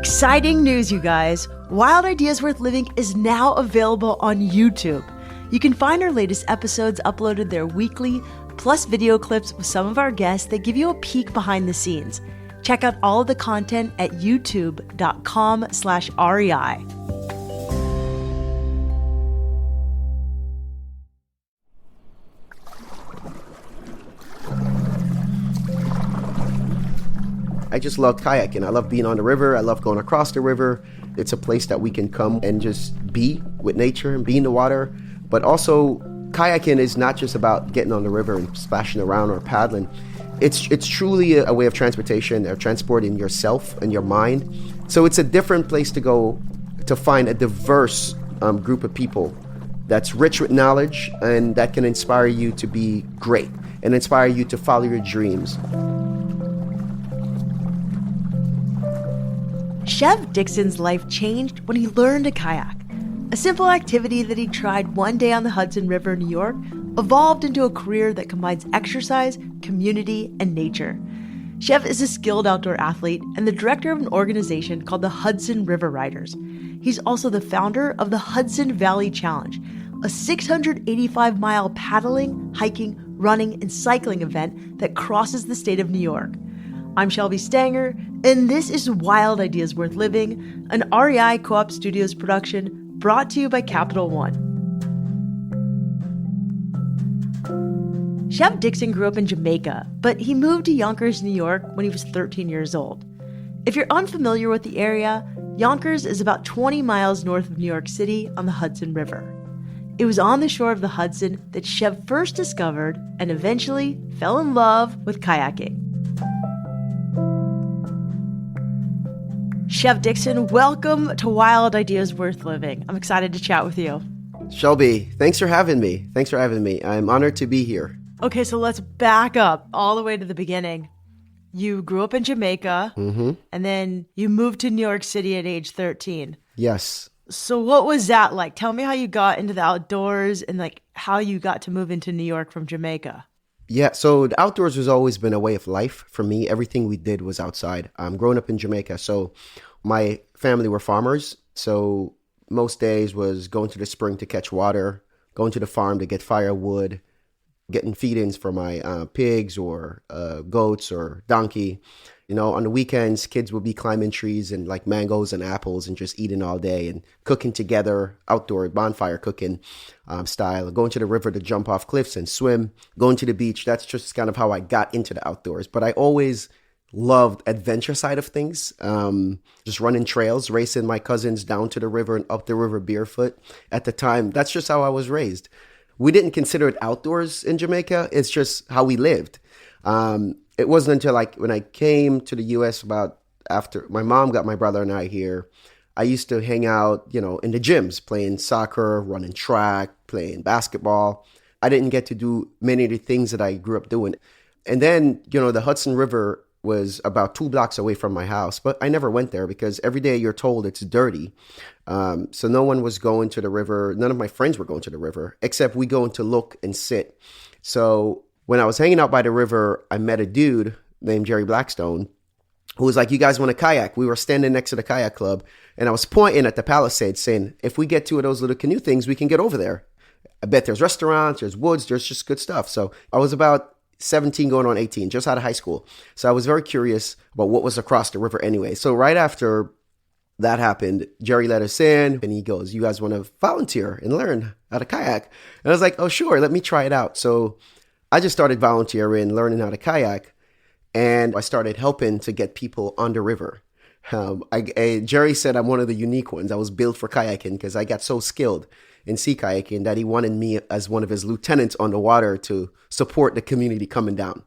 Exciting news, you guys! Wild Ideas Worth Living is now available on YouTube. You can find our latest episodes uploaded there weekly, plus video clips with some of our guests that give you a peek behind the scenes. Check out all of the content at youtube.com/REI. I just love kayaking. I love being on the river. I love going across the river. It's a place that we can come and just be with nature and be in the water. But also, kayaking is not just about getting on the river and splashing around or paddling. It's truly a way of transportation or transporting yourself and your mind. So it's a different place to go to find a diverse group of people that's rich with knowledge and that can inspire you to be great and inspire you to follow your dreams. Chev Dixon's life changed when he learned to kayak. A simple activity that he tried one day on the Hudson River in New York evolved into a career that combines exercise, community, and nature. Chev is a skilled outdoor athlete and the director of an organization called the Hudson River Riders. He's also the founder of the Hudson Valley Challenge, a 685-mile paddling, hiking, running, and cycling event that crosses the state of New York. I'm Shelby Stanger, and this is Wild Ideas Worth Living, an REI Co-op Studios production brought to you by Capital One. Chev Dixon grew up in Jamaica, but he moved to Yonkers, New York when he was 13 years old. If you're unfamiliar with the area, Yonkers is about 20 miles north of New York City on the Hudson River. It was on the shore of the Hudson that Chev first discovered and eventually fell in love with kayaking. Chev Dixon, welcome to Wild Ideas Worth Living. I'm excited to chat with you. Shelby, thanks for having me. I'm honored to be here. Okay, so let's back up all the way to the beginning. You grew up in Jamaica, and then you moved to New York City at age 13. Yes. So what was that like? Tell me how you got into the outdoors and like how you got to move into New York from Jamaica. Yeah, so the outdoors has always been a way of life for me. Everything we did was outside. Growing up in Jamaica, so my family were farmers. So most days was going to the spring to catch water, going to the farm to get firewood, getting feedings for my pigs or goats or donkey. You know, on the weekends, kids would be climbing trees and like mangoes and apples and just eating all day and cooking together, outdoor bonfire cooking style, going to the river to jump off cliffs and swim, going to the beach. That's just kind of how I got into the outdoors. But I always loved adventure side of things, just running trails, racing my cousins down to the river and up the river barefoot. At the time, that's just how I was raised. We didn't consider it outdoors in Jamaica. It's just how we lived. It wasn't until like when I came to the U.S. about after my mom got my brother and I here, I used to hang out, you know, in the gyms, playing soccer, running track, playing basketball. I didn't get to do many of the things that I grew up doing. And then, you know, the Hudson River was about 2 blocks away from my house, but I never went there because every day you're told it's dirty. So no one was going to the river. None of my friends were going to the river, except we going to look and sit. So when I was hanging out by the river, I met a dude named Jerry Blackstone who was like, you guys want to kayak? We were standing next to the kayak club and I was pointing at the Palisades saying, if we get 2 of those little canoe things, we can get over there. I bet there's restaurants, there's woods, there's just good stuff. So I was about 17 going on 18, just out of high school. So I was very curious about what was across the river anyway. So right after that happened, Jerry let us in and he goes, you guys want to volunteer and learn how to kayak? And I was like, oh, sure, let me try it out. So I just started volunteering, learning how to kayak, and I started helping to get people on the river. Jerry said I'm one of the unique ones. I was built for kayaking because I got so skilled in sea kayaking that he wanted me as one of his lieutenants on the water to support the community coming down.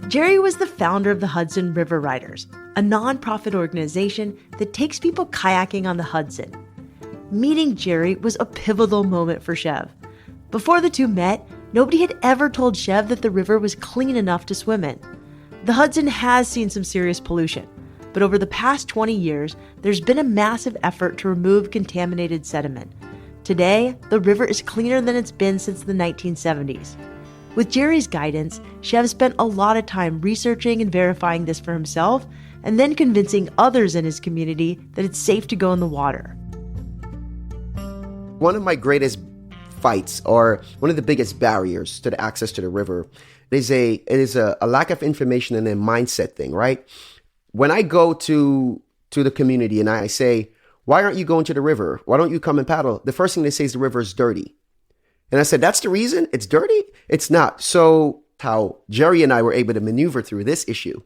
Jerry was the founder of the Hudson River Riders, a nonprofit organization that takes people kayaking on the Hudson. Meeting Jerry was a pivotal moment for Chev. Before the two met, nobody had ever told Chev that the river was clean enough to swim in. The Hudson has seen some serious pollution, but over the past 20 years, there's been a massive effort to remove contaminated sediment. Today, the river is cleaner than it's been since the 1970s. With Jerry's guidance, Chev spent a lot of time researching and verifying this for himself, and then convincing others in his community that it's safe to go in the water. One of my greatest fights, or one of the biggest barriers to the access to the river, is a lack of information and a mindset thing, right? When I go to the community and I say, why aren't you going to the river? Why don't you come and paddle? The first thing they say is the river is dirty. And I said, that's the reason? It's dirty? It's not. So how Jerry and I were able to maneuver through this issue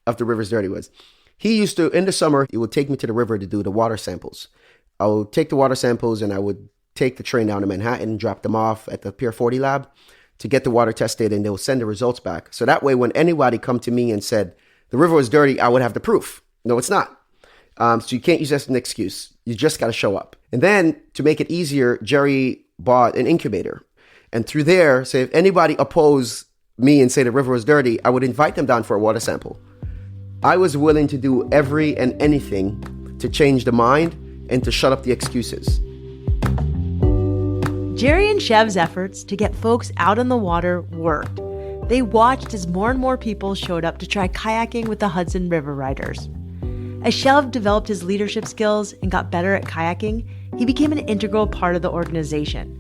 of the river's dirty was, he used to, in the summer, he would take me to the river to do the water samples. I would take the water samples and I would take the train down to Manhattan, drop them off at the Pier 40 lab to get the water tested, and they'll send the results back. So that way, when anybody come to me and said, the river was dirty, I would have the proof. No, it's not. So you can't use that as an excuse. You just got to show up. And then to make it easier, Jerry bought an incubator. And through there, say if anybody opposed me and say the river was dirty, I would invite them down for a water sample. I was willing to do every and anything to change the mind and to shut up the excuses. Jerry and Chev's efforts to get folks out in the water worked. They watched as more and more people showed up to try kayaking with the Hudson River Riders. As Chev developed his leadership skills and got better at kayaking, he became an integral part of the organization.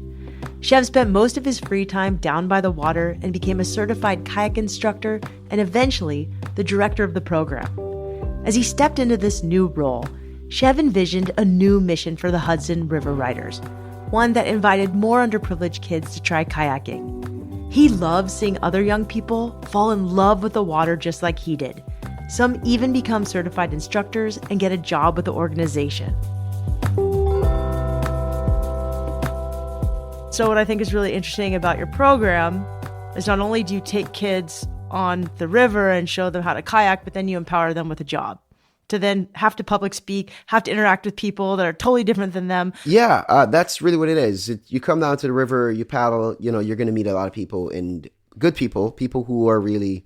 Chev spent most of his free time down by the water and became a certified kayak instructor and eventually the director of the program. As he stepped into this new role, Chev envisioned a new mission for the Hudson River Riders, one that invited more underprivileged kids to try kayaking. He loved seeing other young people fall in love with the water just like he did. Some even become certified instructors and get a job with the organization. So what I think is really interesting about your program is not only do you take kids on the river and show them how to kayak, but then you empower them with a job to then have to public speak, have to interact with people that are totally different than them. Yeah, that's really what it is. You come down to the river, you paddle, you're going to meet a lot of people and good people who are really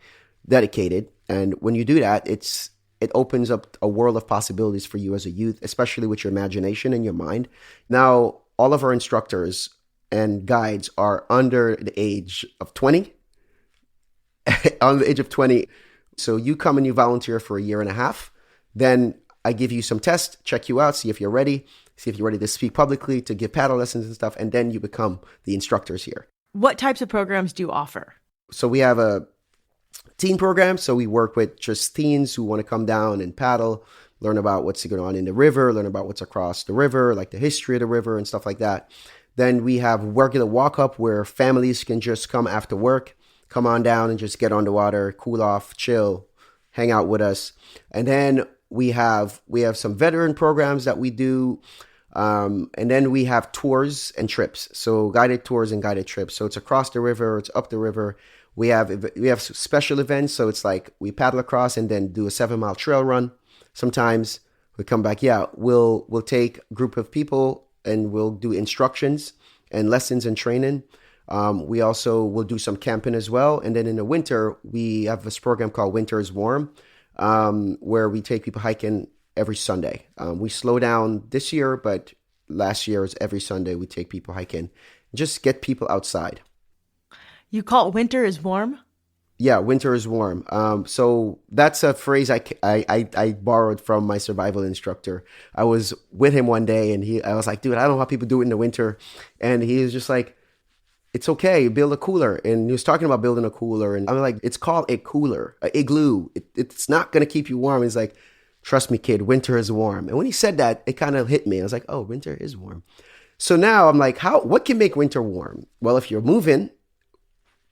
dedicated. And when you do that, it opens up a world of possibilities for you as a youth, especially with your imagination and your mind. Now, all of our instructors and guides are under the age of 20. On the age of 20. So you come and you volunteer for a year and a half. Then I give you some tests, check you out, see if you're ready, see if you're ready to speak publicly, to give paddle lessons and stuff. And then you become the instructors here. What types of programs do you offer? So we have a teen program. So we work with just teens who want to come down and paddle, learn about what's going on in the river, learn about what's across the river, like the history of the river and stuff like that. Then we have regular walk-up where families can just come after work, come on down and just get on the water, cool off, chill, hang out with us. And then we have some veteran programs that we do. And then we have tours and trips. So guided tours and guided trips. So it's across the river, it's up the river. We have special events. So it's like we paddle across and then do a 7-mile trail run. Sometimes we come back. Yeah, we'll take a group of people and we'll do instructions and lessons and training. We also will do some camping as well. And then in the winter, we have this program called Winter is Warm, where we take people hiking every Sunday. We slow down this year, but last year was every Sunday we take people hiking. Just get people outside. You call it Winter is Warm? Yeah, Winter is Warm. So that's a phrase I borrowed from my survival instructor. I was with him one day and I was like, dude, I don't know how people do it in the winter. And he was just like, it's okay, build a cooler. And he was talking about building a cooler. And I'm like, it's called a cooler, an igloo. It's not going to keep you warm. He's like, trust me, kid, winter is warm. And when he said that, it kind of hit me. I was like, oh, winter is warm. So now I'm like, what can make winter warm? Well, if you're moving,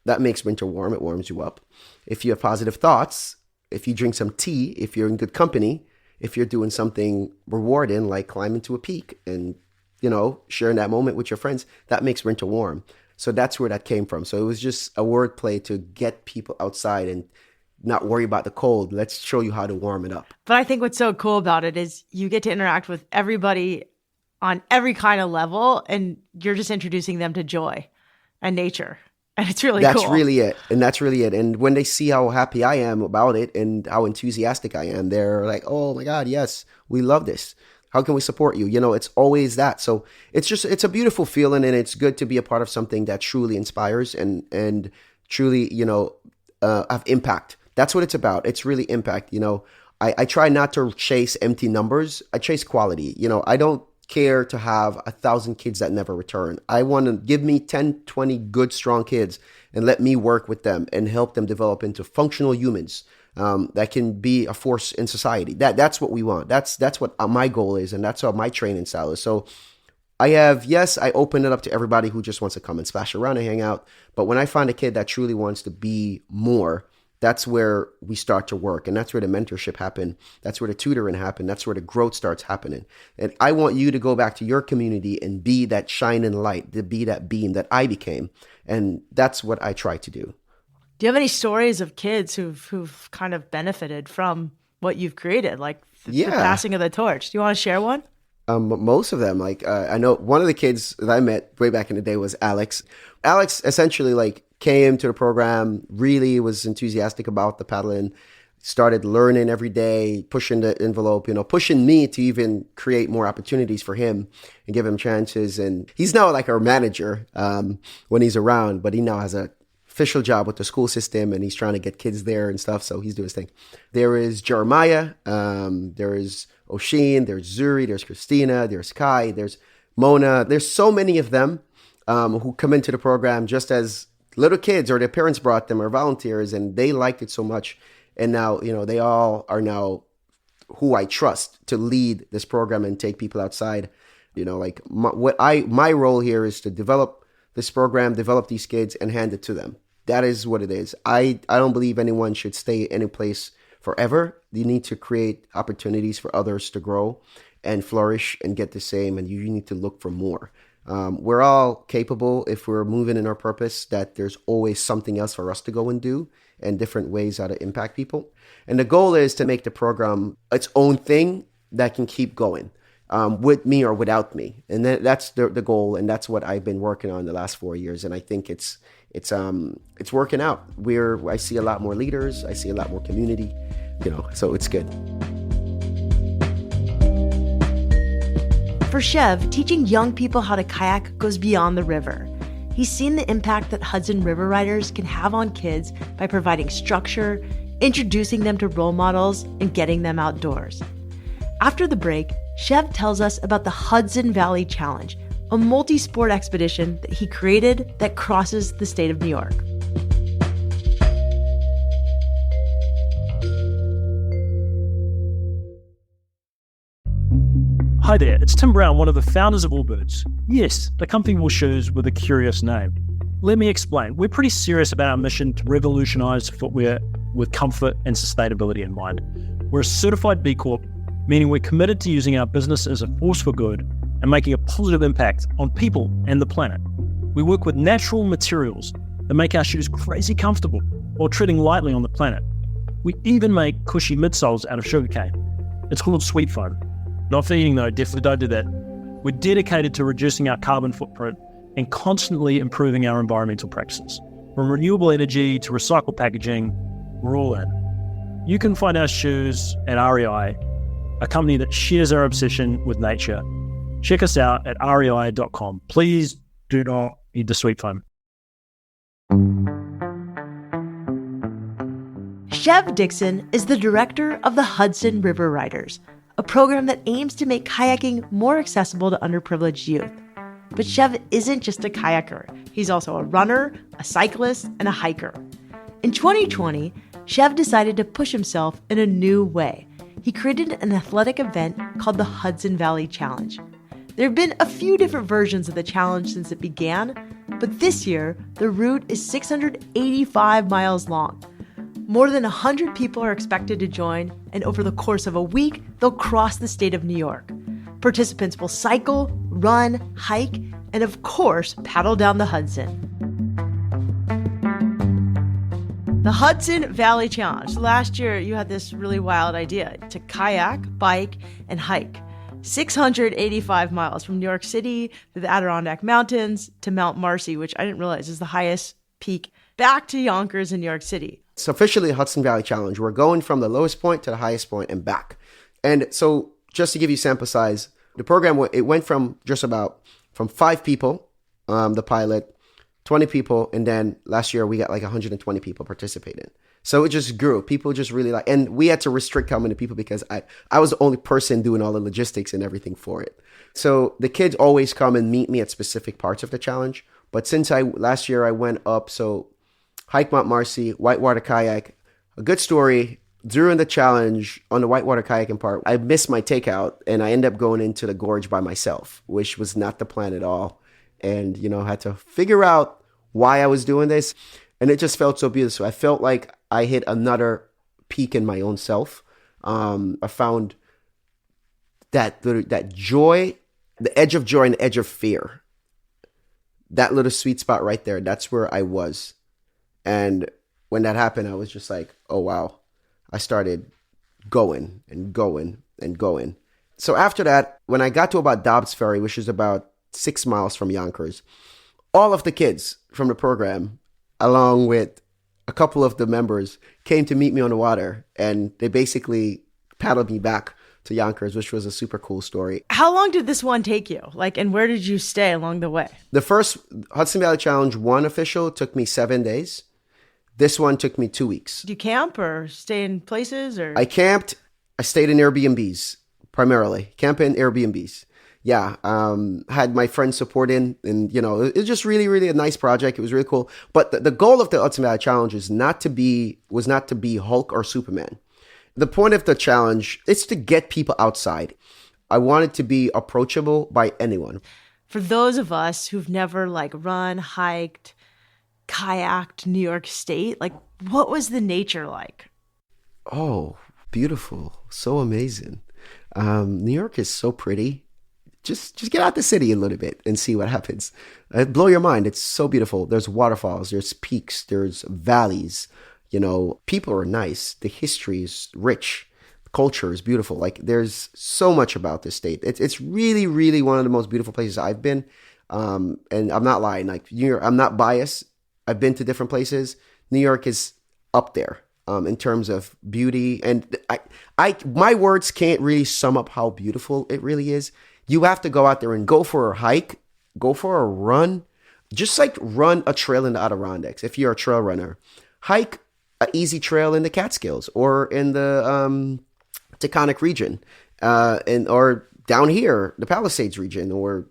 that makes winter warm. It warms you up. If you have positive thoughts, if you drink some tea, if you're in good company, if you're doing something rewarding like climbing to a peak and, sharing that moment with your friends, that makes winter warm. So that's where that came from. So it was just a wordplay to get people outside and not worry about the cold. Let's show you how to warm it up. But I think what's so cool about it is you get to interact with everybody on every kind of level, and you're just introducing them to joy and nature. And it's really cool. That's really it. And that's really it. And when they see how happy I am about it and how enthusiastic I am, they're like, oh my God, yes, we love this. How can we support you? It's always that. So it's a beautiful feeling, and it's good to be a part of something that truly inspires and truly, have impact. That's what it's about. It's really impact. I try not to chase empty numbers. I chase quality. I don't care to have 1,000 kids that never return. I want to give me 10, 20 good, strong kids and let me work with them and help them develop into functional humans that can be a force in society. That's what we want. That's what my goal is, and that's how my training style is. So I open it up to everybody who just wants to come and splash around and hang out. But when I find a kid that truly wants to be more, that's where we start to work. And that's where the mentorship happen. That's where the tutoring happen. That's where the growth starts happening. And I want you to go back to your community and be that shining light, to be that beam that I became. And that's what I try to do. Do you have any stories of kids who've kind of benefited from what you've created, like the passing of the torch? Do you want to share one? Most of them, I know one of the kids that I met way back in the day was Alex. Alex essentially came to the program, really was enthusiastic about the paddling, started learning every day, pushing the envelope, pushing me to even create more opportunities for him and give him chances. And he's now like our manager when he's around, but he now has a official job with the school system and he's trying to get kids there and stuff. So he's doing his thing. There is Jeremiah. There is Oshin. There's Zuri. There's Christina. There's Kai. There's Mona. There's so many of them who come into the program just as little kids or their parents brought them or volunteers and they liked it so much. And now, they all are now who I trust to lead this program and take people outside. My role here is to develop this program, develop these kids and hand it to them. That is what it is. I don't believe anyone should stay any place forever. You need to create opportunities for others to grow and flourish and get the same. And you need to look for more. We're all capable if we're moving in our purpose that there's always something else for us to go and do and different ways how to impact people. And the goal is to make the program its own thing that can keep going with me or without me. And that's the goal. And that's what I've been working on the last 4 years. And I think it's working out. I see a lot more leaders. I see a lot more community, so it's good. For Chev, teaching young people how to kayak goes beyond the river. He's seen the impact that Hudson River Riders can have on kids by providing structure, introducing them to role models, and getting them outdoors. After the break, Chev tells us about the Hudson Valley Challenge, a multi-sport expedition that he created that crosses the state of New York. Hi there, it's Tim Brown, one of the founders of Allbirds. Yes, the comfortable shoes with a curious name. Let me explain. We're pretty serious about our mission to revolutionize footwear with comfort and sustainability in mind. We're a certified B Corp, meaning we're committed to using our business as a force for good and making a positive impact on people and the planet. We work with natural materials that make our shoes crazy comfortable while treading lightly on the planet. We even make cushy midsoles out of sugarcane. It's called Sweet Foam. Not for eating though, definitely don't do that. We're dedicated to reducing our carbon footprint and constantly improving our environmental practices. From renewable energy to recycled packaging, we're all in. You can find our shoes at REI, a company that shares our obsession with nature. Check us out at rei.com. Please do not eat the Sweet Foam. Chev Dixon is the director of the Hudson River Riders, a program that aims to make kayaking more accessible to underprivileged youth. But Chev isn't just a kayaker. He's also a runner, a cyclist, and a hiker. In 2020, Chev decided to push himself in a new way. He created an athletic event called the Hudson Valley Challenge. There have been a few different versions of the challenge since it began, but this year, the route is 685 miles long. More than 100 people are expected to join, and over the course of a week, they'll cross the state of New York. Participants will cycle, run, hike, and of course, paddle down the Hudson. The Hudson Valley Challenge. Last year, you had this really wild idea to kayak, bike, and hike. 685 miles from New York City to the Adirondack Mountains to Mount Marcy, which I didn't realize is the highest peak, back to Yonkers in New York City. It's officially a Hudson Valley Challenge. We're going from the lowest point to the highest point and back. And so just to give you sample size, the program, it went from 5 people, the pilot, 20 people. And then last year we got like 120 people participating. So it just grew. People just really like, and we had to restrict how many people because I was the only person doing all the logistics and everything for it. So the kids always come and meet me at specific parts of the challenge. But since last year I went up, so hike Mount Marcy, whitewater kayak, a good story. During the challenge on the whitewater kayaking part, I missed my takeout and I ended up going into the gorge by myself, which was not the plan at all. And, had to figure out why I was doing this. And it just felt so beautiful. I felt like I hit another peak in my own self. I found that joy, the edge of joy and the edge of fear. That little sweet spot right there, that's where I was. And when that happened, I was just like, oh, wow. I started going and going and going. So after that, when I got to about Dobbs Ferry, which is about 6 miles from Yonkers, all of the kids from the program, along with a couple of the members, came to meet me on the water, and they basically paddled me back to Yonkers, which was a super cool story. How long did this one take you? And where did you stay along the way? The first Hudson Valley Challenge 1 official took me 7 days. This one took me 2 weeks. Do you camp or stay in places? Or I camped. I stayed in Airbnbs, primarily. Camping Airbnbs. Yeah, had my friends supporting, and it was just really, really a nice project. It was really cool. But the goal of the Hudson Valley Challenge was not to be Hulk or Superman. The point of the challenge is to get people outside. I wanted to be approachable by anyone. For those of us who've never run, hiked, kayaked New York State, what was the nature like? Oh, beautiful, so amazing. New York is so pretty. Just get out the city a little bit and see what happens. It'll blow your mind. It's so beautiful. There's waterfalls, there's peaks, there's valleys. People are nice. The history is rich. The culture is beautiful. There's so much about this state. It's really, really one of the most beautiful places I've been. And I'm not lying. I'm not biased. I've been to different places. New York is up there in terms of beauty. And my words can't really sum up how beautiful it really is. You have to go out there and go for a hike, go for a run, just run a trail in the Adirondacks. If you're a trail runner, hike an easy trail in the Catskills or in the Taconic region, or down here, the Palisades region, or,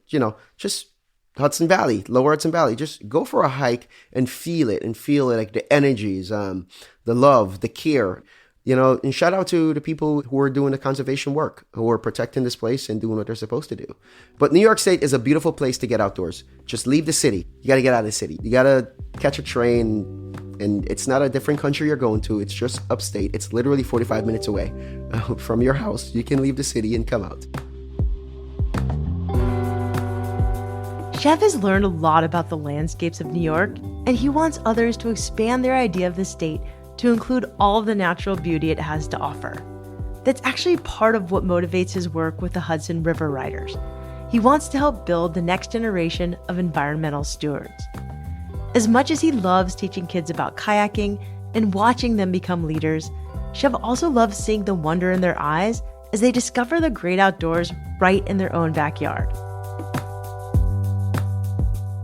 just Hudson Valley, Lower Hudson Valley. Just go for a hike and feel it, the energies, the love, the care. And shout out to the people who are doing the conservation work, who are protecting this place and doing what they're supposed to do. But New York State is a beautiful place to get outdoors. Just leave the city. You got to get out of the city. You got to catch a train, and it's not a different country you're going to. It's just upstate. It's literally 45 minutes away from your house. You can leave the city and come out. Chev has learned a lot about the landscapes of New York, and he wants others to expand their idea of the state to include all of the natural beauty it has to offer. That's actually part of what motivates his work with the Hudson River Riders. He wants to help build the next generation of environmental stewards. As much as he loves teaching kids about kayaking and watching them become leaders, Chev also loves seeing the wonder in their eyes as they discover the great outdoors right in their own backyard.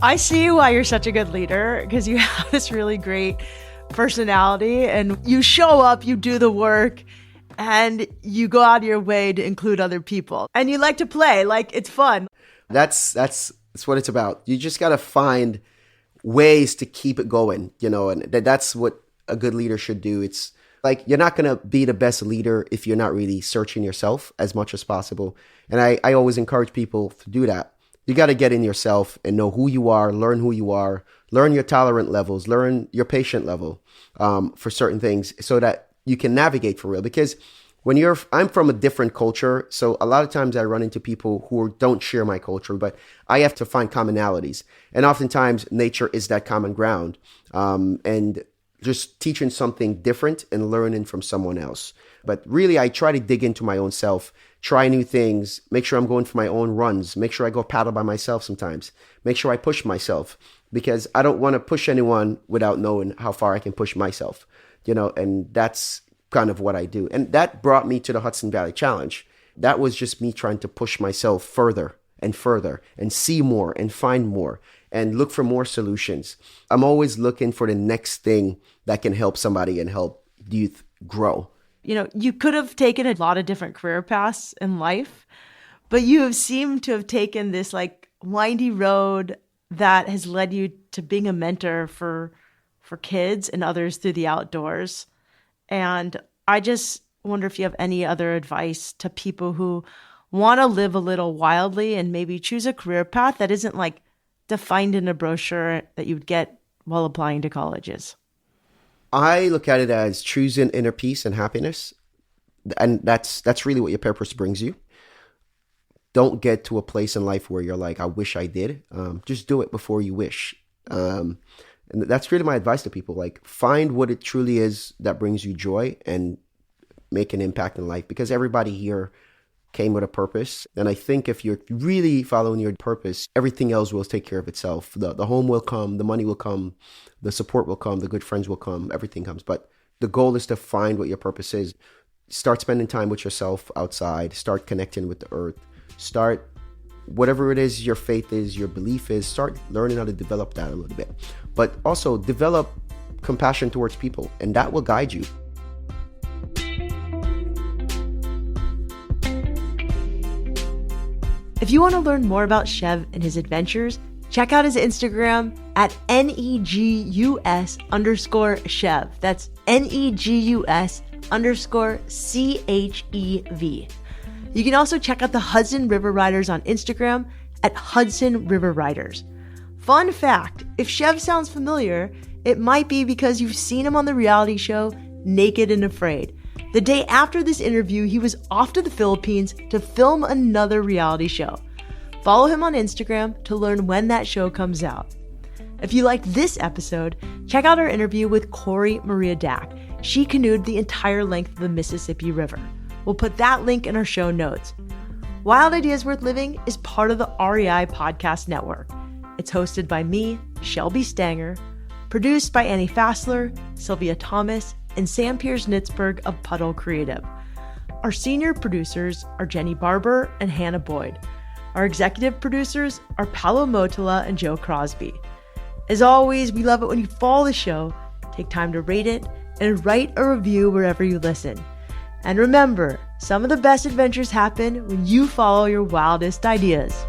I see why you're such a good leader, because you have this really great personality and you show up, you do the work, and you go out of your way to include other people. And you like to play, it's fun. That's what it's about. You just got to find ways to keep it going, and that's what a good leader should do. It's you're not going to be the best leader if you're not really searching yourself as much as possible. And I always encourage people to do that. You got to get in yourself and know who you are, learn who you are, learn your tolerant levels, learn your patient level for certain things so that you can navigate for real. Because I'm from a different culture, so a lot of times I run into people who don't share my culture, but I have to find commonalities. And oftentimes nature is that common ground. And just teaching something different and learning from someone else. But really, I try to dig into my own self, try new things, make sure I'm going for my own runs, make sure I go paddle by myself sometimes, make sure I push myself, because I don't want to push anyone without knowing how far I can push myself, and that's kind of what I do. And that brought me to the Hudson Valley Challenge. That was just me trying to push myself further and further and see more and find more. and look for more solutions. I'm always looking for the next thing that can help somebody and help youth grow. You know, you could have taken a lot of different career paths in life, but you have seemed to have taken this like windy road that has led you to being a mentor for kids and others through the outdoors. And I just wonder if you have any other advice to people who want to live a little wildly and maybe choose a career path that isn't like defined in a brochure that you would get while applying to colleges. I look at it as choosing inner peace and happiness. And that's really what your purpose brings you. Don't get to a place in life where you're like, I wish I did. Just do it before you wish. And that's really my advice to people. Like, find what it truly is that brings you joy and make an impact in life, because everybody here came with a purpose. And I think if you're really following your purpose, everything else will take care of itself. The home will come, the money will come, the support will come, the good friends will come, everything comes. But the goal is to find what your purpose is. Start spending time with yourself outside, start connecting with the earth, start whatever it is your faith is, your belief is, start learning how to develop that a little bit. But also develop compassion towards people, and that will guide you. If you want to learn more about Chev and his adventures, check out his Instagram at NEGUS_Chev. That's NEGUS_CHEV. You can also check out the Hudson River Riders on Instagram at Hudson River Riders. Fun fact, if Chev sounds familiar, it might be because you've seen him on the reality show Naked and Afraid. The day after this interview, he was off to the Philippines to film another reality show. Follow him on Instagram to learn when that show comes out. If you liked this episode, check out our interview with Corey Maria Dack. She canoed the entire length of the Mississippi River. We'll put that link in our show notes. Wild Ideas Worth Living is part of the REI Podcast Network. It's hosted by me, Shelby Stanger, produced by Annie Fassler, Sylvia Thomas, and Sam Piers-Nitzberg of Puddle Creative. Our senior producers are Jenny Barber and Hannah Boyd. Our executive producers are Paolo Motola and Joe Crosby. As always, we love it when you follow the show, take time to rate it, and write a review wherever you listen. And remember, some of the best adventures happen when you follow your wildest ideas.